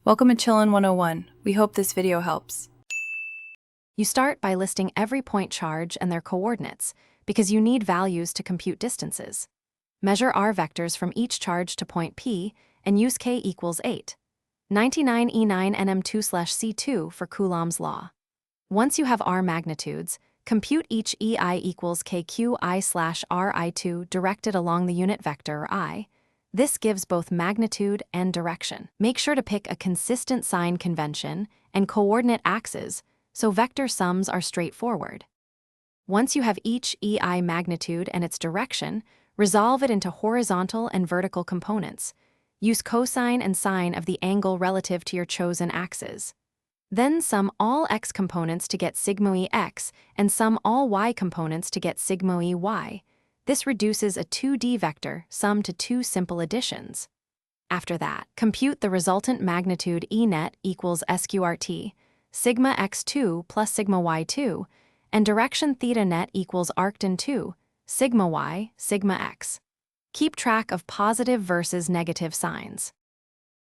Welcome to Chillin' 101. We hope this video helps. You start by listing every point charge and their coordinates, because you need values to compute distances. Measure r vectors from each charge to point P and use k equals 8. 99 E9 nm2/c2 for Coulomb's law. Once you have r magnitudes, compute each EI equals kqi/ri2 directed along the unit vector I. This gives both magnitude and direction. Make sure to pick a consistent sign convention and coordinate axes so vector sums are straightforward. Once you have each EI magnitude and its direction, resolve it into horizontal and vertical components. Use cosine and sine of the angle relative to your chosen axes. Then sum all x components to get sigma ex and sum all y components to get sigma y. This reduces a 2D vector summed to two simple additions. After that, compute the resultant magnitude E net equals SQRT, sigma x2 plus sigma y2, and direction theta net equals arctan2, sigma y, sigma x. Keep track of positive versus negative signs.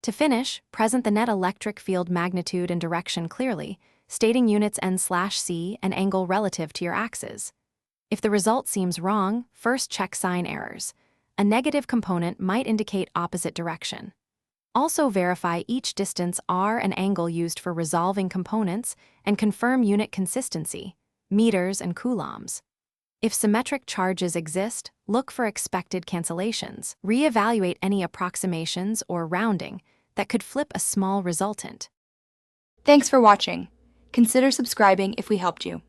To finish, present the net electric field magnitude and direction clearly, stating units n/c and angle relative to your axes. If the result seems wrong, first check sign errors. A negative component might indicate opposite direction. Also verify each distance r and angle used for resolving components and confirm unit consistency, meters and coulombs. If symmetric charges exist, look for expected cancellations. Re-evaluate any approximations or rounding that could flip a small resultant. Thanks for watching. Consider subscribing if we helped you.